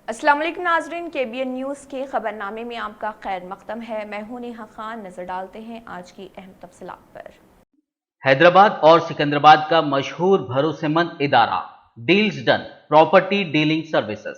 السلام علیکم ناظرین، KBN نیوز کے خبرنامے میں آپ کا خیر مقدم ہے۔ میں ہوں نیہا خان۔ نظر ڈالتے ہیں آج کی اہم تفصیلات پر۔ حیدرآباد اور سکندرآباد کا مشہور بھروسے مند ادارہ deals done property dealing services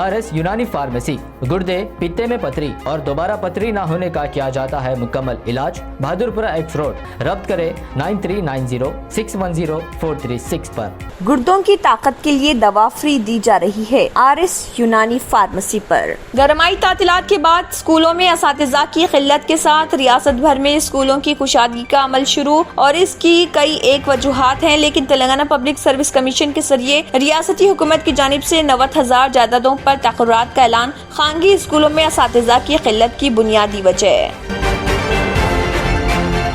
RS Unani pharmacy, گردے پیتے میں پتھری اور دوبارہ پتھری نہ ہونے کا کیا جاتا ہے مکمل علاج۔ بہادرپورہ ایکس روڈ، ربط کرے 9390610436 پر۔ گردوں کی طاقت کے لیے دوا فری دی جا رہی ہے RS یونانی فارمیسی پر۔ گرمائی تعطیلات کے بعد اسکولوں میں اساتذہ کی قلت کے ساتھ ریاست بھر میں اسکولوں کی کشادگی کا عمل شروع، اور اس کی کئی ایک وجوہات ہیں، لیکن تلنگانہ پبلک سروس کمیشن کے ذریعے ریاستی حکومت کی جانب سے 90,000 جائیدادوں پر تقررات کا اعلان۔ خانگی اسکولوں میں اساتذہ کی قلت کی بنیادی وجہ۔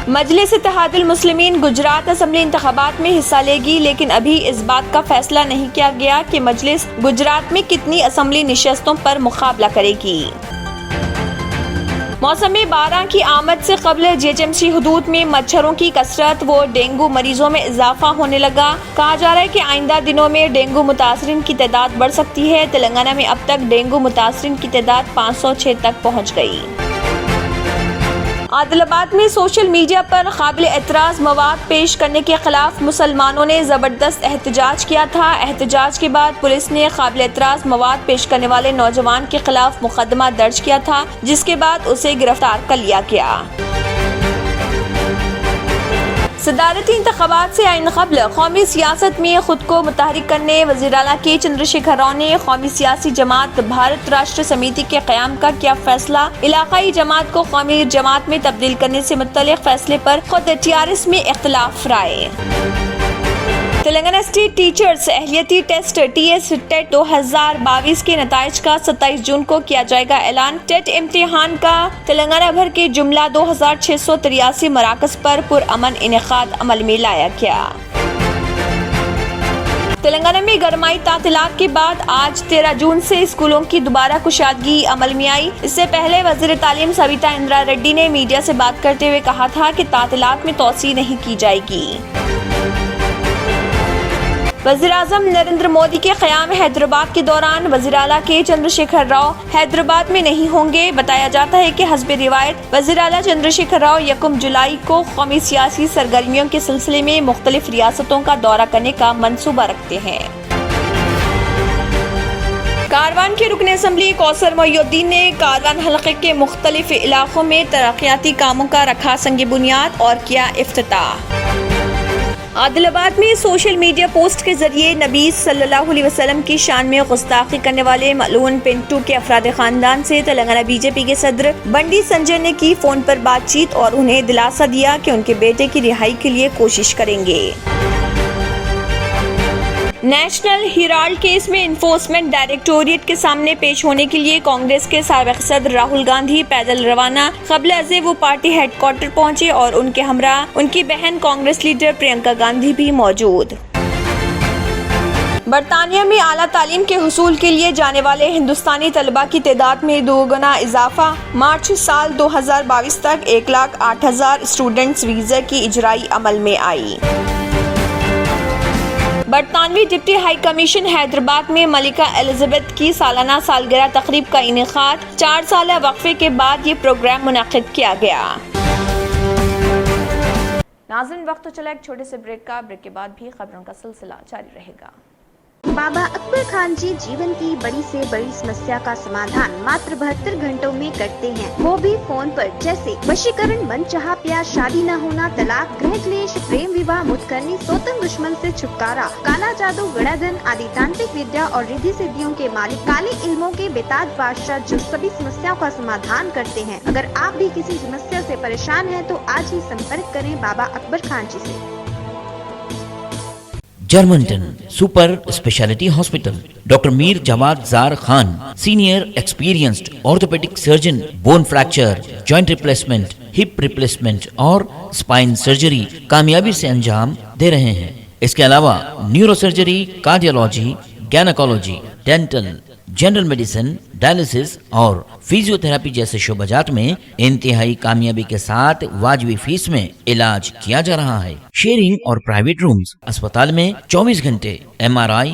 مجلس اتحاد المسلمین گجرات اسمبلی انتخابات میں حصہ لے گی، لیکن ابھی اس بات کا فیصلہ نہیں کیا گیا کہ مجلس گجرات میں کتنی اسمبلی نشستوں پر مقابلہ کرے گی۔ موسم باران کی آمد سے قبل GHMC حدود میں مچھروں کی کثرت و ڈینگو مریضوں میں اضافہ ہونے لگا۔ کہا جا رہا ہے کہ آئندہ دنوں میں ڈینگو متاثرین کی تعداد بڑھ سکتی ہے۔ تلنگانہ میں اب تک ڈینگو متاثرین کی تعداد 506 تک پہنچ گئی۔ عادل آباد میں سوشل میڈیا پر قابل اعتراض مواد پیش کرنے کے خلاف مسلمانوں نے زبردست احتجاج کیا تھا۔ احتجاج کے بعد پولیس نے قابل اعتراض مواد پیش کرنے والے نوجوان کے خلاف مقدمہ درج کیا تھا، جس کے بعد اسے گرفتار کر لیا گیا۔ صدارتی انتخابات سے عین قبل قومی سیاست میں خود کو متحرک کرنے وزیر اعلیٰ کے چندر شیکھر راؤ نے قومی سیاسی جماعت بھارت راشٹر سمیتی کے قیام کا کیا فیصلہ۔ علاقائی جماعت کو قومی جماعت میں تبدیل کرنے سے متعلق فیصلے پر خود TRS میں اختلاف رائے۔ تلنگانہ اسٹیٹ ٹیچرز اہلیتی ٹیسٹ TS ٹیٹ 2022 کے نتائج کا 27 جون کو کیا جائے گا اعلان۔ ٹیٹ امتحان کا تلنگانہ بھر کے جملہ 2683 مراکز پر پرامن انعقاد عمل میں لایا گیا۔ تلنگانہ میں گرمائی تعطیلات کے بعد آج 13 جون سے اسکولوں کی دوبارہ کشادگی عمل میں آئی۔ اس سے پہلے وزیر تعلیم سویتا اندرا ریڈی نے میڈیا سے بات کرتے ہوئے کہا تھا کہ تعطیلات میں توسیع نہیں کی جائے گی۔ وزیر اعظم نریندر مودی کے قیام حیدرآباد کے دوران وزیر اعلیٰ کے چندر شیکھر راؤ حیدرآباد میں نہیں ہوں گے۔ بتایا جاتا ہے کہ حسب روایت وزیر اعلیٰ چندر شیکھر راؤ 1 جولائی کو قومی سیاسی سرگرمیوں کے سلسلے میں مختلف ریاستوں کا دورہ کرنے کا منصوبہ رکھتے ہیں۔ کاروان کے رکن اسمبلی کوثر محی الدین نے کاروان حلقے کے مختلف علاقوں میں ترقیاتی کاموں کا رکھا سنگ بنیاد اور کیا افتتاح۔ عادل آباد میں سوشل میڈیا پوسٹ کے ذریعے نبی صلی اللہ علیہ وسلم کی شان میں گستاخی کرنے والے ملعون پنٹو کے افراد خاندان سے تلنگانہ BJP کے صدر بنڈی سنجے نے کی فون پر بات چیت اور انہیں دلاسا دیا کہ ان کے بیٹے کی رہائی کے لیے کوشش کریں گے۔ نیشنل ہیرالڈ کیس میں انفورسمنٹ ڈائریکٹوریٹ کے سامنے پیش ہونے کے لیے کانگریس کے سابق صدر راہل گاندھی پیدل روانہ۔ قبل ازیں وہ پارٹی ہیڈ کوارٹر پہنچے اور ان کے ہمراہ ان کی بہن کانگریس لیڈر پرینکا گاندھی بھی موجود۔ برطانیہ میں اعلیٰ تعلیم کے حصول کے لیے جانے والے ہندوستانی طلباء کی تعداد میں 2 گنا اضافہ۔ مارچ سال 2022 تک 108,000 اسٹوڈنٹس ویزا کی اجرائی عمل میں آئی۔ برطانوی ڈپٹی ہائی کمیشن حیدرآباد میں ملکہ الزبیتھ کی سالانہ سالگرہ تقریب کا انعقاد۔ 4 سالہ وقفے کے بعد یہ پروگرام منعقد کیا گیا۔ ناظرین، وقت تو چلا ایک چھوٹے سے بریک کا۔ بریک کے بعد بھی خبروں کا سلسلہ جاری رہے گا۔ بابا اکبر خان جی جیون کی بڑی سے بڑی سمسیا کا سمادھان ماتر 72 گھنٹوں میں کرتے ہیں، وہ بھی فون پر، جیسے وشیکرن، من چاہا پیار، شادی نہ ہونا، طلاق، گرہ کلیش، پریم وواہ، متکرنی، سوتن دشمن سے چھٹکارا، کالا جادو، گڑا دھن آدی تانترک ودیا اور ردھی سدھیوں کے مالک، کالے علموں کے بےتاج بادشاہ جو سبھی سمسیاؤں کا سمادھان کرتے ہیں۔ اگر آپ بھی کسی سمسیا سے پریشان ہیں تو آج ہی سمپرک کریں بابا اکبر خان جی سے۔ جرمنٹن super specialty hospital, doctor Mir Jawad Zar Khan, senior experienced orthopaedic surgeon, bone fracture, joint replacement, hip replacement اور اسپائن سرجری کامیابی سے انجام دے رہے ہیں۔ اس کے علاوہ neuro surgery, cardiology, gynaecology, dental, general medicine, dialysis اور فزیو تھراپی جیسے شعبجات میں انتہائی کامیابی کے ساتھ واجبی فیس میں علاج کیا جا رہا ہے۔ شیئرنگ اور پرائیویٹ رومز، اسپتال میں 24 گھنٹے MRI،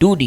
2D,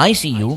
ICU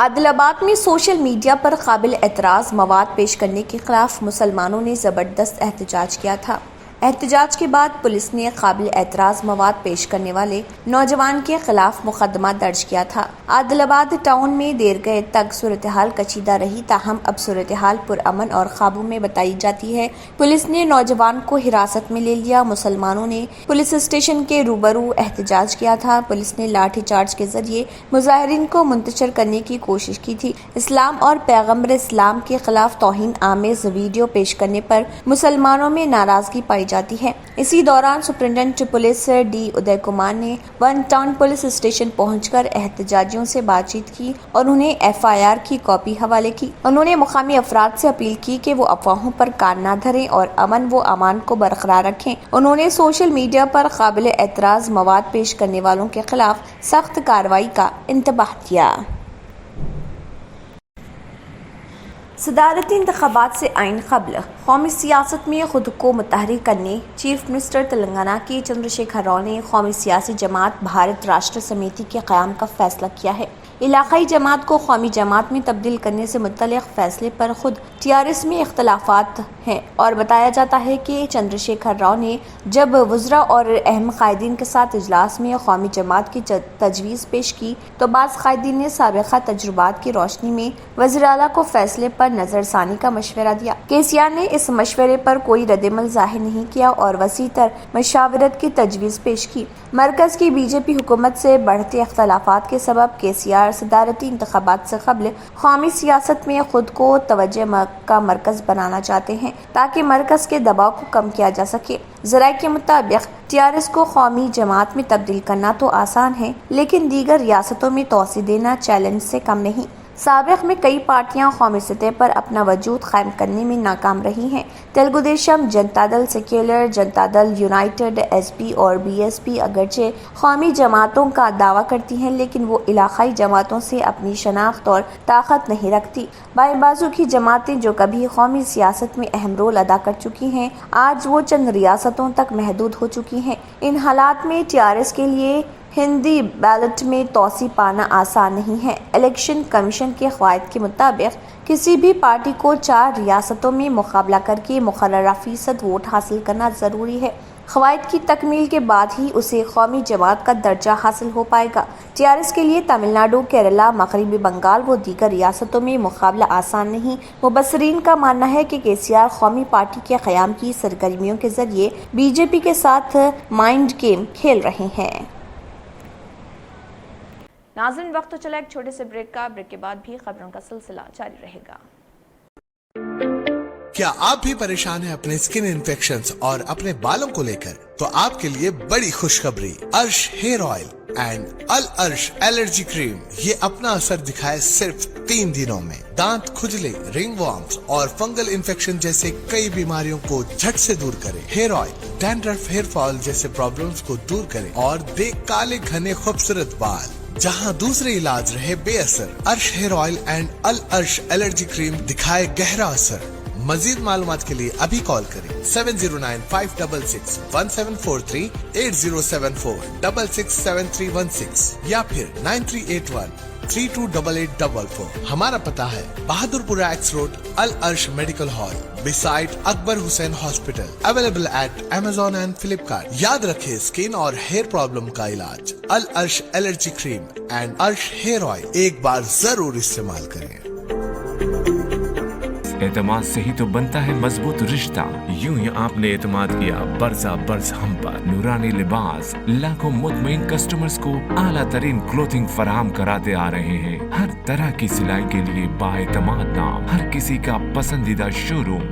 عادل آباد میں سوشل میڈیا پر قابل اعتراض مواد پیش کرنے کے خلاف مسلمانوں نے زبردست احتجاج کیا تھا۔ احتجاج کے بعد پولیس نے قابل اعتراض مواد پیش کرنے والے نوجوان کے خلاف مقدمہ درج کیا تھا۔ عادل آباد ٹاؤن میں دیر گئے تک صورتحال کشیدہ رہی، تاہم اب صورتحال پرامن اور قابو میں بتائی جاتی ہے۔ پولیس نے نوجوان کو حراست میں لے لیا۔ مسلمانوں نے پولیس اسٹیشن کے روبرو احتجاج کیا تھا۔ پولیس نے لاٹھی چارج کے ذریعے مظاہرین کو منتشر کرنے کی کوشش کی تھی۔ اسلام اور پیغمبر اسلام کے خلاف توہین آمیز ویڈیو پیش کرنے پر مسلمانوں میں ناراضگی پائی جاتی ہے۔ اسی دوران سپرنٹینڈنٹ پولیس ڈی ادے کمار نے ون ٹاؤن پولیس اسٹیشن پہنچ کر احتجاجیوں سے بات چیت کی اور انہیں FIR کی کاپی حوالے کی۔ انہوں نے مقامی افراد سے اپیل کی کہ وہ افواہوں پر کان نہ دھریں اور امن و امان کو برقرار رکھیں۔ انہوں نے سوشل میڈیا پر قابل اعتراض مواد پیش کرنے والوں کے خلاف سخت کارروائی کا انتباہ کیا۔ صدارتی انتخابات سے عین قبل قومی سیاست میں خود کو متحرک کرنے چیف منسٹر تلنگانہ کے چندرشیکھر راؤ نے قومی سیاسی جماعت بھارت راشٹر سمیتی کے قیام کا فیصلہ کیا ہے۔ علاقائی جماعت کو قومی جماعت میں تبدیل کرنے سے متعلق فیصلے پر خود TRS میں اختلافات ہیں اور بتایا جاتا ہے کہ چندرشیکھر راؤ نے جب وزراء اور اہم قائدین کے ساتھ اجلاس میں قومی جماعت کی تجویز پیش کی تو بعض قائدین نے سابقہ تجربات کی روشنی میں وزیر اعلیٰ کو فیصلے پر نظر ثانی کا مشورہ دیا۔ KCR نے اس مشورے پر کوئی رد عمل ظاہر نہیں کیا اور وسیع تر مشاورت کی تجویز پیش کی۔ مرکز کی BJP حکومت سے بڑھتے اختلافات کے سبب KCR صدارتی انتخابات سے قبل قومی سیاست میں خود کو توجہ کا مرکز بنانا چاہتے ہیں تاکہ مرکز کے دباؤ کو کم کیا جا سکے۔ ذرائع کے مطابق TRS کو قومی جماعت میں تبدیل کرنا تو آسان ہے، لیکن دیگر ریاستوں میں توسیع دینا چیلنج سے کم نہیں۔ سابق میں کئی پارٹیاں قومی سطح پر اپنا وجود قائم کرنے میں ناکام رہی ہیں۔ تلگو دیشم، جنتا دل سیکولر، جنتا دل یونائٹڈ، SP اور BSP اگرچہ قومی جماعتوں کا دعویٰ کرتی ہیں، لیکن وہ علاقائی جماعتوں سے اپنی شناخت اور طاقت نہیں رکھتی۔ بائیں بازو کی جماعتیں جو کبھی قومی سیاست میں اہم رول ادا کر چکی ہیں، آج وہ چند ریاستوں تک محدود ہو چکی ہیں۔ ان حالات میں TRS کے لیے ہندی بیلٹ میں توسیع پانا آسان نہیں ہے۔ الیکشن کمیشن کے قواعد کے مطابق کسی بھی پارٹی کو 4 ریاستوں میں مقابلہ کر کے مقررہ فیصد ووٹ حاصل کرنا ضروری ہے۔ قواعد کی تکمیل کے بعد ہی اسے قومی جماعت کا درجہ حاصل ہو پائے گا۔ TRS کے لیے تمل ناڈو، کیرلا، مغربی بنگال و دیگر ریاستوں میں مقابلہ آسان نہیں۔ مبصرین کا ماننا ہے کہ KCR قومی پارٹی کے قیام کی سرگرمیوں کے ذریعے BJP کے ساتھ مائنڈ گیم کھیل رہے ہیں۔ ناظرین، وقت تو چلا ایک چھوٹے سے بریک کا۔ بریک کے بعد بھی خبروں کا سلسلہ جاری رہے گا۔ کیا آپ بھی پریشان ہیں اپنے اسکن انفیکشنز اور اپنے بالوں کو لے کر؟ تو آپ کے لیے بڑی خوشخبری، ارش ہیئر آئل اینڈ الارش الرجی کریم یہ اپنا اثر دکھائے صرف 3 دنوں میں۔ دانت کھجلے، رنگ وارمز اور فنگل انفیکشن جیسے کئی بیماریوں کو جھٹ سے دور کرے۔ Hair oil dandruff, hair fall جیسے پرابلمز کو دور کرے اور دے کالے گھنے خوبصورت بال جہاں دوسرے علاج رہے بے اثر۔ ارش ہیئر آئل اینڈ الارش الرجی کریم دکھائے گہرا اثر۔ مزید معلومات کے لیے ابھی کال کریں 7095661743 8074667316 یا پھر 9381328844۔ ہمارا پتہ ہے Bahadurpura X road, Alarsh medical hall beside Akbar Hussain hospital, available at Amazon and Flipkart۔ یاد رکھے، اسکن اور ہیئر پرابلم کا علاج Alarsh allergy cream and Arsh hair oil ایک بار ضرور استعمال کریں۔ اعتماد سے ہی تو بنتا ہے مضبوط رشتہ۔ یوں ہی آپ نے اعتماد کیا برسا برس ہم پر۔ نورانی لباس لاکھوں مطمئن کسٹمرز کو اعلیٰ ترین کلوتھنگ فراہم کراتے آ رہے ہیں۔ ہر طرح کی سلائی کے لیے بااعتماد نام، ہر کسی کا پسندیدہ شو روم۔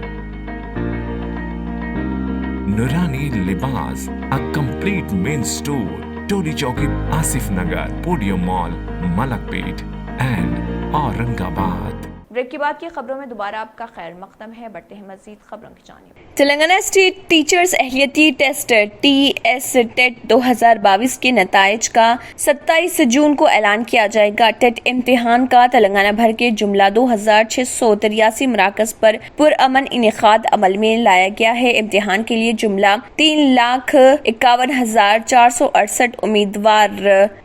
نورانی لباس، a complete main store، Toli Chowki, Asif Nagar, podium mall, Malakpet and Aurangabad. Break کے بعد کی خبروں میں دوبارہ آپ کا خیر مقدم ہے. بڑھتے ہیں مزید خبروں کی جانب. تلنگانہ اسٹیٹ ٹیچرز اہلیتی ٹیسٹ TS-TET 2022 کے نتائج کا 27 جون کو اعلان کیا جائے گا. ٹیٹ امتحان کا تلنگانہ بھر کے جملہ 2683 مراکز پر پرامن انعقاد عمل میں لایا گیا ہے. امتحان کے لیے جملہ 3,51,468 امیدوار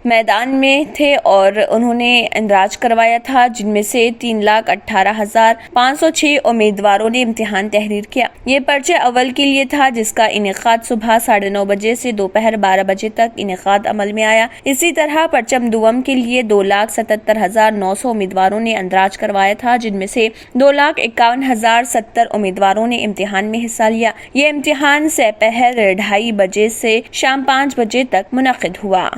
میدان میں تھے اور انہوں نے اندراج کروایا تھا، جن میں سے 3,18,506 امیدواروں نے امتحان تحریر کیا. یہ پرچہ اول کے لیے تھا جس کا انعقاد صبح 9:30 بجے سے دوپہر 12 بجے تک انعقاد عمل میں آیا. اسی طرح پرچم دوم کے لیے 2,77,900 امیدواروں نے اندراج کروایا تھا، جن میں سے 2,51,070 امیدواروں نے امتحان میں حصہ لیا. یہ امتحان سپہر 2:30 بجے سے شام 5 بجے تک منعقد ہوا.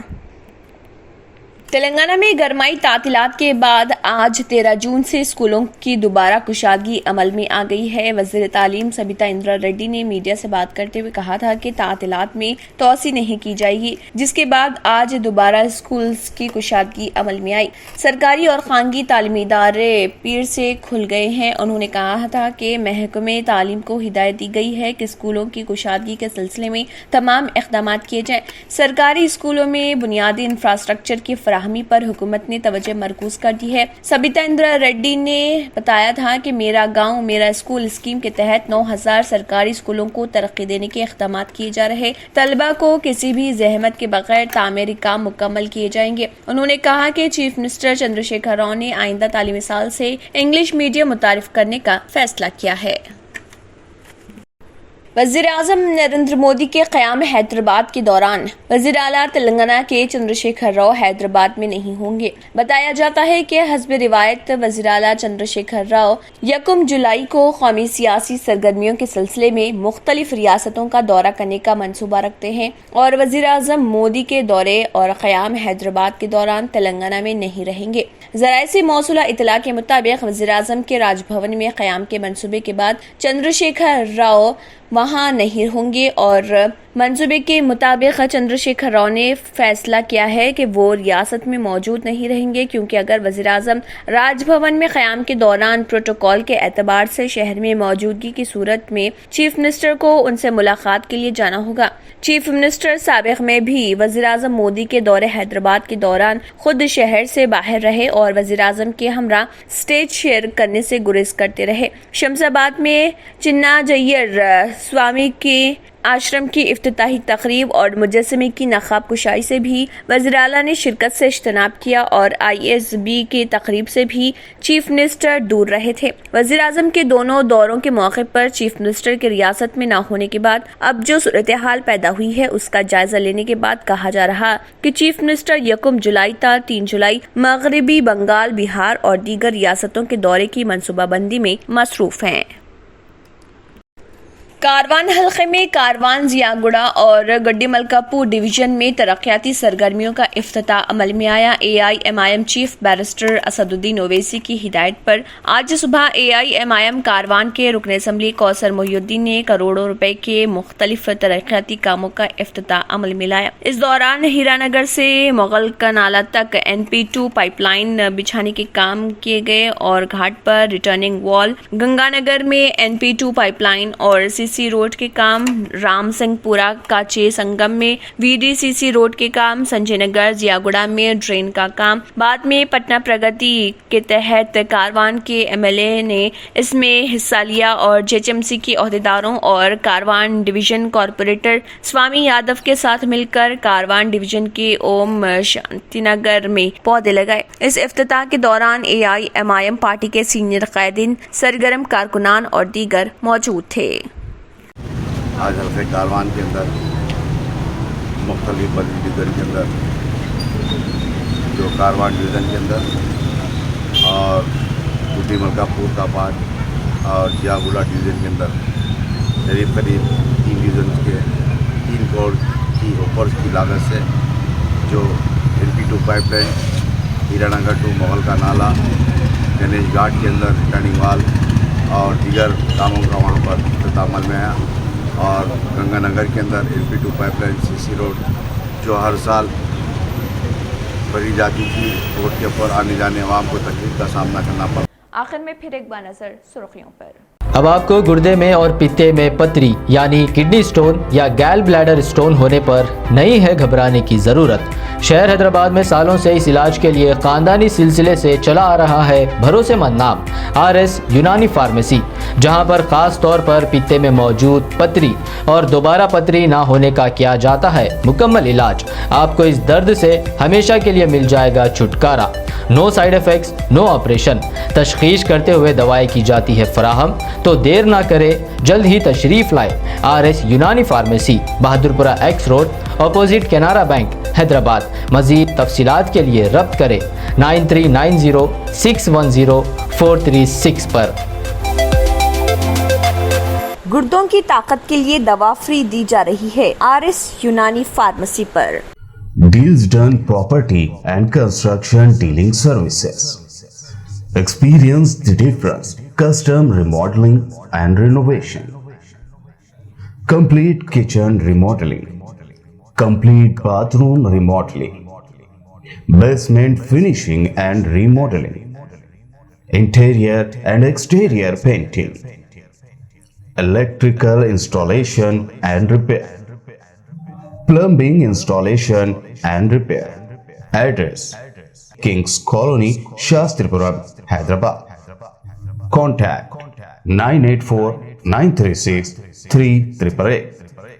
تلنگانہ میں گرمائی تعطیلات کے بعد آج 13 جون سے اسکولوں کی دوبارہ کشادگی عمل میں آ گئی ہے. وزیر تعلیم سبیتا اندرا ریڈی نے میڈیا سے بات کرتے ہوئے کہا تھا کہ تعطیلات میں توسیع نہیں کی جائے گی، جس کے بعد آج دوبارہ اسکولز کی کشادگی عمل میں آئی. سرکاری اور خانگی تعلیمی ادارے پیر سے کھل گئے ہیں. انہوں نے کہا تھا کہ محکمہ تعلیم کو ہدایت دی گئی ہے کہ اسکولوں کی کشادگی کے سلسلے میں تمام اقدامات کیے جائیں. سرکاری اسکولوں میں بنیادی انفراسٹرکچر کی فراہمی پر حکومت نے توجہ مرکوز کر دی ہے. سبیتا اندرا ریڈی نے بتایا تھا کہ میرا گاؤں میرا اسکول اسکیم کے تحت 9,000 سرکاری اسکولوں کو ترقی دینے کے اقدامات کیے جا رہے. طلبہ کو کسی بھی زحمت کے بغیر تعمیری کام مکمل کیے جائیں گے. انہوں نے کہا کہ چیف منسٹر چندر شیکھر راؤ نے آئندہ تعلیمی سال سے انگلش میڈیم متعارف کرنے کا فیصلہ کیا ہے. وزیر اعظم نریندر مودی کے قیام حیدرآباد کے دوران وزیر اعلیٰ تلنگانہ کے چندر شیکھر راؤ حیدرآباد میں نہیں ہوں گے. بتایا جاتا ہے کہ حسب روایت وزیر اعلیٰ چندر شیکھر راؤ 1 جولائی کو قومی سیاسی سرگرمیوں کے سلسلے میں مختلف ریاستوں کا دورہ کرنے کا منصوبہ رکھتے ہیں اور وزیر اعظم مودی کے دورے اور قیام حیدرآباد کے دوران تلنگانہ میں نہیں رہیں گے. ذرائع سے موصولہ اطلاع کے مطابق وزیر اعظم کے راج بھون میں قیام کے منصوبے کے بعد چندر شیکھر راؤ وہاں نہیں ہوں گے اور منصوبے کے مطابق چندر شیکھر راؤ نے فیصلہ کیا ہے کہ وہ ریاست میں موجود نہیں رہیں گے، کیونکہ اگر وزیر اعظم راج بھون میں قیام کے دوران پروٹوکول کے اعتبار سے شہر میں موجودگی کی صورت میں چیف منسٹر کو ان سے ملاقات کے لیے جانا ہوگا. چیف منسٹر سابق میں بھی وزیر اعظم مودی کے دورے حیدرآباد کے دوران خود شہر سے باہر رہے اور وزیر اعظم کے ہمراہ اسٹیج شیئر کرنے سے گریز کرتے رہے. شمس آباد میں چنا جیر سوامی کے آشرم کی افتتاحی تقریب اور مجسمے کی نقاب کشائی سے بھی وزیر اعلیٰ نے شرکت سے اجتناب کیا اور ISB کی تقریب سے بھی چیف منسٹر دور رہے تھے. وزیر اعظم کے دونوں دوروں کے موقع پر چیف منسٹر کے ریاست میں نہ ہونے کے بعد اب جو صورتحال پیدا ہوئی ہے اس کا جائزہ لینے کے بعد کہا جا رہا کہ چیف منسٹر 1 جولائی تا 3 جولائی مغربی بنگال، بہار اور دیگر ریاستوں کے دورے کی منصوبہ بندی میں مصروف ہیں. کاروان حلقے میں کاروان ضیاء گوڑا اور گڈی ملکاپور ڈویژن میں ترقیاتی سرگرمیوں کا افتتاح عمل میں آیا. AIMIM چیف بیرسٹر اسد الدین اویسی کی ہدایت پر آج صبح AIMIM کاروان کے رکن اسمبلی کوثر محی الدین نے کروڑوں روپے کے مختلف ترقیاتی کاموں کا افتتاح عمل میں لایا. اس دوران ہیرا نگر سے مغل کا نالہ تک NP2 پائپ لائن بچھانے کے کام کیے گئے اور گھاٹ پر ریٹرننگ وال، گنگا نگر میں NP2 پائپ لائن اور CC روڈ کے کام، رام سنگھ پورا کاچے سنگم میں VDCC روڈ کے کام، سنجے نگر ضیاء گوڑا میں ڈرین کا کام. بعد میں پٹنہ پرگتی کے تحت کاروان کے MLA نے اس میں حصہ لیا اور JHMC کے عہدیداروں اور کاروان ڈویژن کارپوریٹر سوامی یادو کے ساتھ مل کر کاروان ڈویژن کے اوم شانتی نگر میں پودے لگائے. اس افتتاح کے دوران AIMIM پارٹی کے سینئر قائدین، سرگرم کارکنان اور دیگر موجود تھے. آج حلقہ کاروان کے اندر مختلف بلدی ڈویژن کے اندر جو کاروان ڈویژن کے اندر اور گڈی ملکاپور کا پارٹ اور ضیاء گوڑا ڈویژن کے اندر قریب 3 ڈویژن کے 3 کروڑ کی اوپر کی لاگت سے جو NP2 پائپ لائن، ہیرا نگر ٹو مغل کا نالہ، گنیش گھاٹ کے اندر ریٹرننگ وال اور دیگر کاموں کا وہاں پر افتتاح عمل میں آیا. اور گنگا نگر کے اندر NP2 pipe line CC road جو ہر سال بری جاتی تھی، روڈ کے اوپر آنے جانے عوام کو تکلیف کا سامنا کرنا پڑتا. آخر میں پھر ایک بار نظر سرخیوں پر۔ اب آپ کو گردے میں اور پتے میں پتری یعنی کڈنی سٹون یا گیل بلیڈر سٹون ہونے پر نہیں ہے گھبرانے کی ضرورت۔ شہر حیدرآباد میں سالوں سے اس علاج کے لیے خاندانی سلسلے سے چلا آ رہا ہے بھروسے مند نام RS یونانی فارمیسی، جہاں پر خاص طور پر پتے میں موجود پتری اور دوبارہ پتری نہ ہونے کا کیا جاتا ہے مکمل علاج۔ آپ کو اس درد سے ہمیشہ کے لیے مل جائے گا چھٹکارا۔ نو سائیڈ ایفیکٹس، نو آپریشن، تشخیص کرتے ہوئے دوائیں کی جاتی ہے فراہم۔ تو دیر نہ کرے، جلد ہی تشریف لائے RS Unani pharmacy, Bahadurpura X road, opposite Canara bank, Hyderabad. مزید تفصیلات کے لیے ربط کریں 9390610436 پر۔ گردوں کی طاقت کے لیے دوا فری دی جا رہی ہے RS Unani pharmacy per. Deals Done Property and Construction Dealing Services. Experience the difference. Custom remodeling and renovation. Complete kitchen remodeling. Complete bathroom remodeling. Basement finishing and remodeling. Interior and exterior painting. Electrical installation and repair. Plumbing installation and repair. Address: Kings Colony, Shastripuram, Hyderabad. Contact 984-936-3888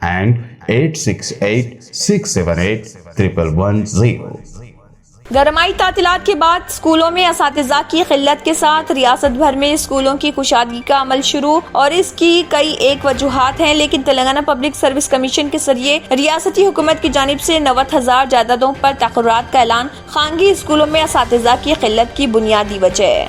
and 868-678-1110. گرمائی تعطیلات کے بعد اسکولوں میں اساتذہ کی قلت کے ساتھ ریاست بھر میں اسکولوں کی کشادگی کا عمل شروع، اور اس کی کئی ایک وجوہات ہیں، لیکن تلنگانہ پبلک سروس کمیشن کے ذریعے ریاستی حکومت کی جانب سے 90,000 جائیدادوں پر تقررات کا اعلان خانگی اسکولوں میں اساتذہ کی قلت کی بنیادی وجہ ہے۔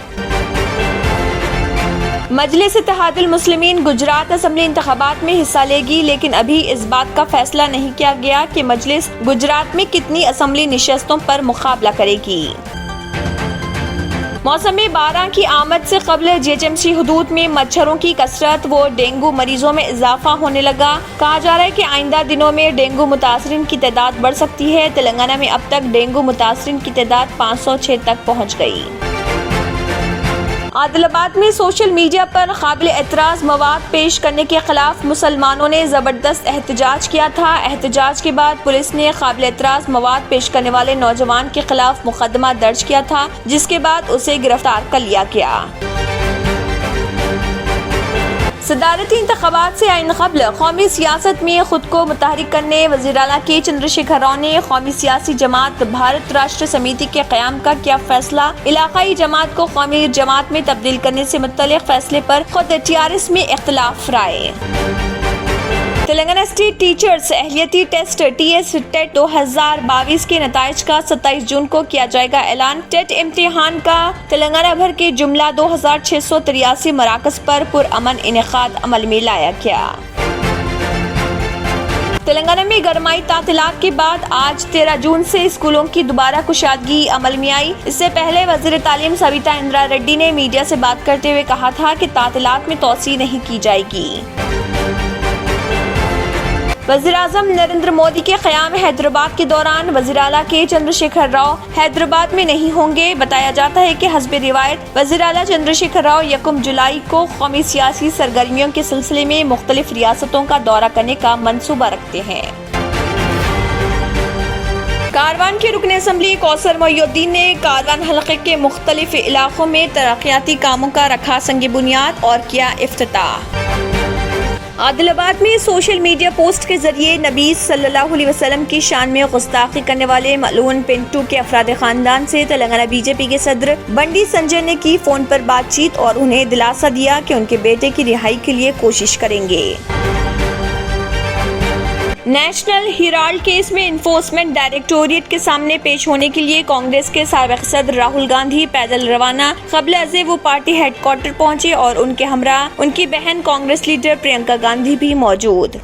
مجلس اتحاد المسلمین گجرات اسمبلی انتخابات میں حصہ لے گی، لیکن ابھی اس بات کا فیصلہ نہیں کیا گیا کہ مجلس گجرات میں کتنی اسمبلی نشستوں پر مقابلہ کرے گی۔ موسم باراں کی آمد سے قبل GHMC حدود میں مچھروں کی کثرت و ڈینگو مریضوں میں اضافہ ہونے لگا۔ کہا جا رہا ہے کہ آئندہ دنوں میں ڈینگو متاثرین کی تعداد بڑھ سکتی ہے۔ تلنگانہ میں اب تک ڈینگو متاثرین کی تعداد 506 تک پہنچ گئی۔ عادل آباد میں سوشل میڈیا پر قابل اعتراض مواد پیش کرنے کے خلاف مسلمانوں نے زبردست احتجاج کیا تھا۔ احتجاج کے بعد پولیس نے قابل اعتراض مواد پیش کرنے والے نوجوان کے خلاف مقدمہ درج کیا تھا، جس کے بعد اسے گرفتار کر لیا گیا۔ صدارتی انتخابات سے عین قبل قومی سیاست میں خود کو متحرک کرنے وزیر اعلیٰ کے چندر شیکھر راؤ نے قومی سیاسی جماعت بھارت راشٹر سمیتی کے قیام کا کیا فیصلہ۔ علاقائی جماعت کو قومی جماعت میں تبدیل کرنے سے متعلق فیصلے پر خود TRS میں اختلاف رائے۔ تلنگانہ اسٹیٹ ٹیچرز اہلیتی ٹیسٹ TS ٹیٹ 2022 کے نتائج کا 27 جون کو کیا جائے گا اعلان۔ ٹیٹ امتحان کا تلنگانہ بھر کے جملہ 2683 مراکز پر پرامن انعقاد عمل میں لایا گیا۔ تلنگانہ میں گرمائی تعطیلات کے بعد آج 13 جون سے اسکولوں کی دوبارہ کشادگی عمل میں آئی۔ اس سے پہلے وزیر تعلیم سویتا اندرا ریڈی نے میڈیا سے بات کرتے ہوئے کہا تھا کہ تعطیلات میں توسیع نہیں کی جائے گی۔ وزیراعظم نریندر مودی کے قیام حیدرآباد کے دوران وزیر اعلیٰ کے چندر شیکھر راؤ حیدرآباد میں نہیں ہوں گے۔ بتایا جاتا ہے کہ حسب روایت وزیر اعلیٰ چندر شیکھر راؤ 1 جولائی کو قومی سیاسی سرگرمیوں کے سلسلے میں مختلف ریاستوں کا دورہ کرنے کا منصوبہ رکھتے ہیں۔ کاروان کے رکن اسمبلی کوثر محی الدین نے کاروان حلقے کے مختلف علاقوں میں ترقیاتی کاموں کا رکھا سنگ بنیاد اور کیا افتتاح۔ عادل آباد میں سوشل میڈیا پوسٹ کے ذریعے نبی صلی اللہ علیہ وسلم کی شان میں گستاخی کرنے والے ملعون پنٹو کے افراد خاندان سے تلنگانہ BJP کے صدر بنڈی سنجے نے کی فون پر بات چیت اور انہیں دلاسا دیا کہ ان کے بیٹے کی رہائی کے لیے کوشش کریں گے۔ نیشنل ہیرالڈ کیس میں انفورسمنٹ ڈائریکٹوریٹ کے سامنے پیش ہونے کے لیے کانگریس کے سابق صدر راہل گاندھی پیدل روانہ۔ قبل ازیں وہ پارٹی ہیڈ کوارٹر پہنچے اور ان کے ہمراہ ان کی بہن کانگریس لیڈر پرینکا گاندھی بھی موجود۔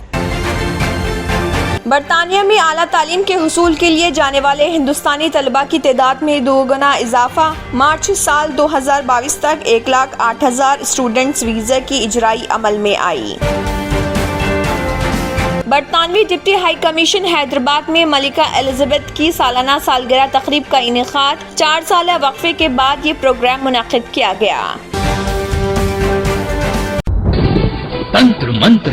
برطانیہ میں اعلیٰ تعلیم کے حصول کے لیے جانے والے ہندوستانی طلباء کی تعداد میں 2 گنا اضافہ۔ مارچ سال 2022 تک 1,08,000 اسٹوڈنٹس ویزا کی اجرائی عمل میں آئی۔ برطانوی ڈپٹی ہائی کمیشن حیدرآباد میں ملکہ الزبتھ کی سالانہ سالگرہ تقریب کا انعقاد۔ 4 سالہ وقفے کے بعد یہ پروگرام منعقد کیا گیا۔ తంత్ర మంత్ర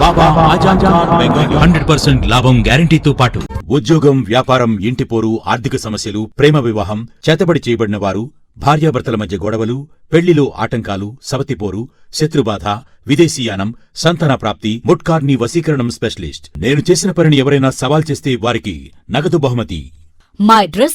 బాబా ఆజాద్ ఖాన్ బెంగాలీ 100% లాభం గ్యారంటీతో పాటు ఉద్యోగం, వ్యాపారం, ఇంటి పోరు, ఆర్థిక సమస్యలు, ప్రేమ వివాహం, చేతబడి చేయబడిన వారు, భార్యాభర్తల మధ్య గొడవలు, పెళ్లిలో ఆటంకాలు, సవతిపోరు, శత్రుబాధ, విదేశీయానం, సంతాన ప్రాప్తి, ముట్కార్ని వశీకరణం స్పెషలిస్ట్. నేను చేసిన పనిని ఎవరైనా సవాల్ చేస్తే వారికి నగదు బహుమతి. My address